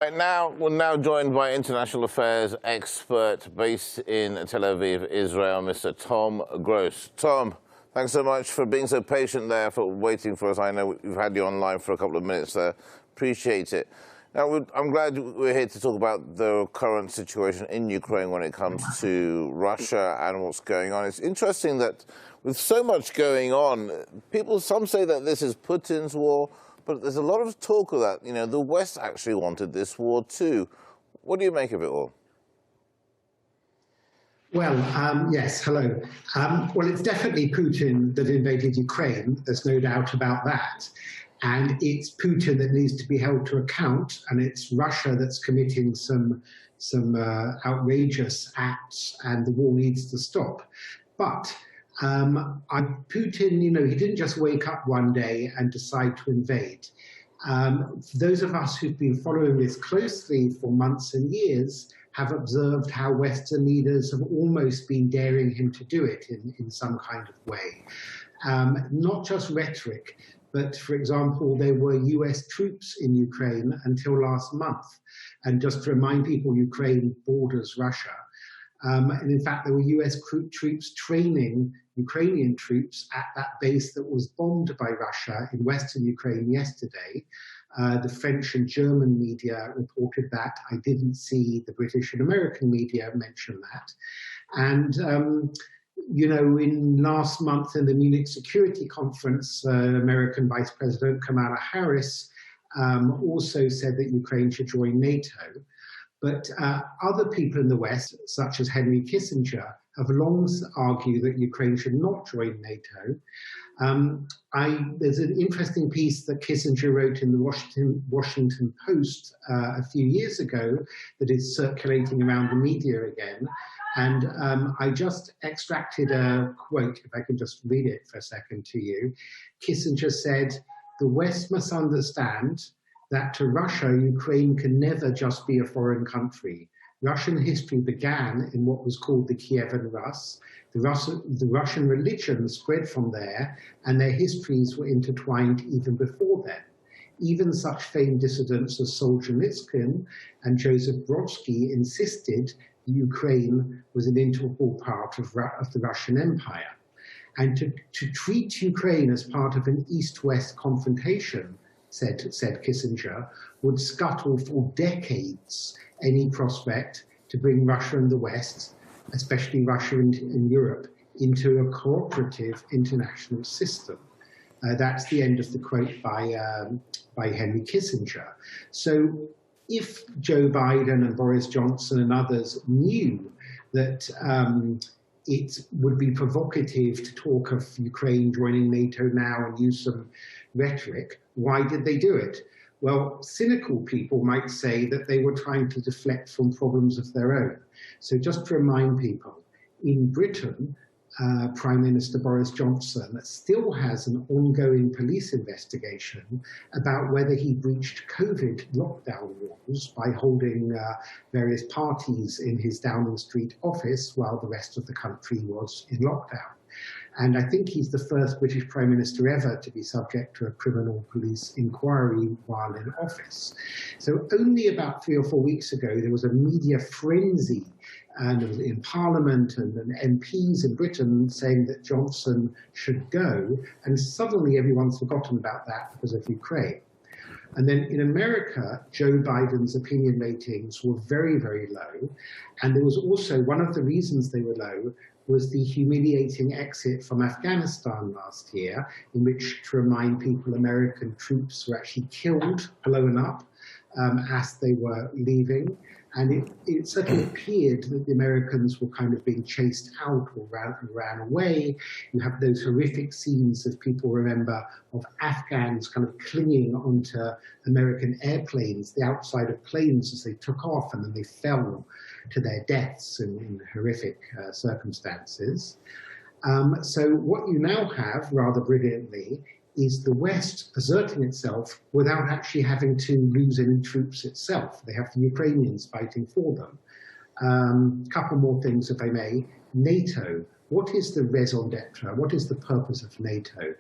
Right now, we're now joined by international affairs expert based in Tel Aviv, Israel, Mr. Tom Gross. Tom, thanks so much for being so patient there, for waiting for us. I know we've had you online for a couple of minutes there. Appreciate it. Now, I'm glad we're here to talk about the current situation in Ukraine when it comes to Russia and what's going on. It's interesting that with so much going on, some say that this is Putin's war, but there's a lot of talk of that. You know, the West actually wanted this war too. What do you make of it all? Well, yes, hello. Well, it's definitely Putin that invaded Ukraine. There's no doubt about that. And it's Putin that needs to be held to account, and it's Russia that's committing some outrageous acts, and the war needs to stop. But Putin, he didn't just wake up one day and decide to invade. Those of us who've been following this closely for months and years have observed how Western leaders have almost been daring him to do it in some kind of way. Not just rhetoric, but, for example, there were US troops in Ukraine until last month. And just to remind people, Ukraine borders Russia. And in fact, there were US troops training Ukrainian troops at that base that was bombed by Russia in Western Ukraine yesterday. The French and German media reported that. I didn't see the British and American media mention that. And in last month in the Munich Security Conference, American Vice President Kamala Harris also said that Ukraine should join NATO. But other people in the West, such as Henry Kissinger, have long argued that Ukraine should not join NATO. There's an interesting piece that Kissinger wrote in the Washington Post a few years ago that is circulating around the media again. And I just extracted a quote, if I can just read it for a second to you. Kissinger said, "The West must understand that to Russia, Ukraine can never just be a foreign country. Russian history began in what was called the Kievan Rus. The Russian religion spread from there, and their histories were intertwined even before then. Even such famed dissidents as Solzhenitsyn and Joseph Brodsky insisted Ukraine was an integral part of the Russian Empire. And to treat Ukraine as part of an East-West confrontation, said Kissinger, would scuttle for decades any prospect to bring Russia and the West, especially Russia and Europe, into a cooperative international system." That's the end of the quote by Henry Kissinger. So if Joe Biden and Boris Johnson and others knew that it would be provocative to talk of Ukraine joining NATO now and use some rhetoric, why did they do it? Well, cynical people might say that they were trying to deflect from problems of their own. So just to remind people, in Britain, Prime Minister Boris Johnson still has an ongoing police investigation about whether he breached COVID lockdown rules by holding various parties in his Downing Street office while the rest of the country was in lockdown. And I think he's the first British Prime Minister ever to be subject to a criminal police inquiry while in office. So only about 3 or 4 weeks ago, there was a media frenzy and in Parliament and MPs in Britain saying that Johnson should go, and suddenly everyone's forgotten about that because of Ukraine. And then in America, Joe Biden's opinion ratings were very, very low. And there was also, one of the reasons they were low was the humiliating exit from Afghanistan last year, in which, to remind people, American troops were actually killed, blown up, as they were leaving. And it certainly appeared that the Americans were kind of being chased out or ran away. You have those horrific scenes, as people remember, of Afghans kind of clinging onto American airplanes, the outside of planes as they took off, and then they fell to their deaths in horrific circumstances. So what you now have, rather brilliantly, is the West asserting itself without actually having to lose any troops itself. They have the Ukrainians fighting for them. Couple more things, if I may. NATO. What is the raison d'etre? What is the purpose of NATO?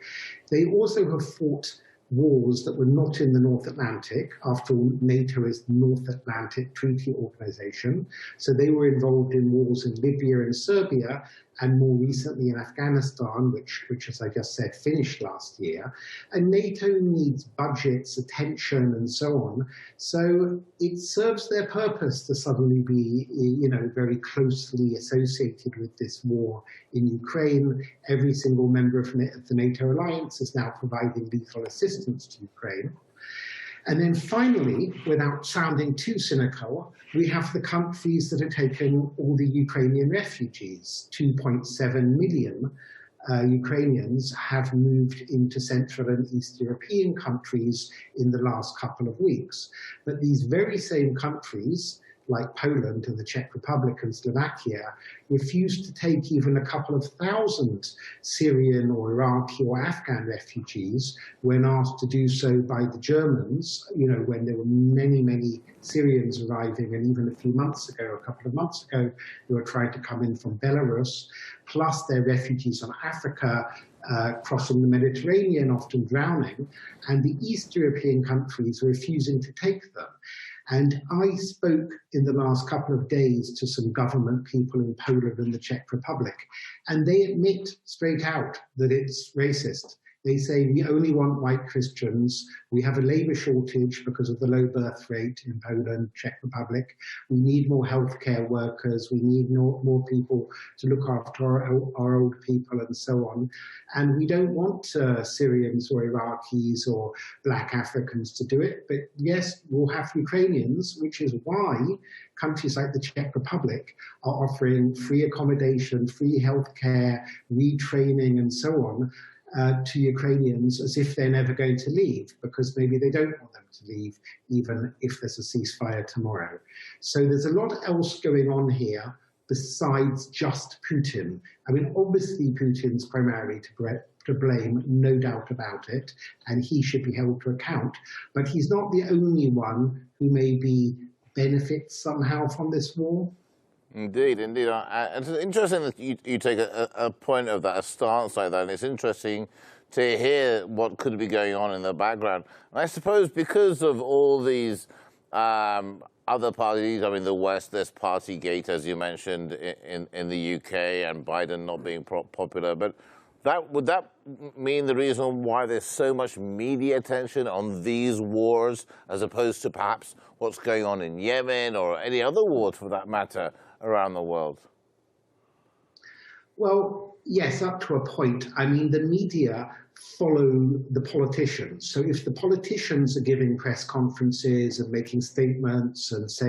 They also have fought wars that were not in the North Atlantic. After all, NATO is the North Atlantic Treaty Organization. So they were involved in wars in Libya and Serbia, and more recently in Afghanistan, which, as I just said, finished last year. And NATO needs budgets, attention, and so on. So it serves their purpose to suddenly be, very closely associated with this war in Ukraine. Every single member of the NATO alliance is now providing lethal assistance to Ukraine. And then finally, without sounding too cynical, we have the countries that are taking all the Ukrainian refugees. 2.7 million Ukrainians have moved into Central and East European countries in the last couple of weeks. But these very same countries, like Poland and the Czech Republic and Slovakia, refused to take even a couple of thousand Syrian or Iraqi or Afghan refugees when asked to do so by the Germans, when there were many, many Syrians arriving, and even a couple of months ago, they were trying to come in from Belarus, plus their refugees from Africa, crossing the Mediterranean, often drowning, and the East European countries were refusing to take them. And I spoke in the last couple of days to some government people in Poland and the Czech Republic, and they admit straight out that it's racist. They say, we only want white Christians. We have a labor shortage because of the low birth rate in Poland, Czech Republic. We need more healthcare workers. We need more people to look after our old people and so on. And we don't want Syrians or Iraqis or Black Africans to do it. But yes, we'll have Ukrainians, which is why countries like the Czech Republic are offering free accommodation, free healthcare, retraining, and so on, to Ukrainians, as if they're never going to leave, because maybe they don't want them to leave, even if there's a ceasefire tomorrow. So there's a lot else going on here besides just Putin. I mean, obviously Putin's primarily to blame, no doubt about it, and he should be held to account, but he's not the only one who maybe benefits somehow from this war. Indeed, indeed. It's interesting that you take a point of that, a stance like that, and it's interesting to hear what could be going on in the background. And I suppose because of all these other parties, I mean, the West, there's Partygate, as you mentioned, in the UK, and Biden not being popular, but would that mean the reason why there's so much media attention on these wars, as opposed to perhaps what's going on in Yemen or any other wars, for that matter, around the world? Well, yes, up to a point. I mean, the media follow the politicians. So if the politicians are giving press conferences and making statements and saying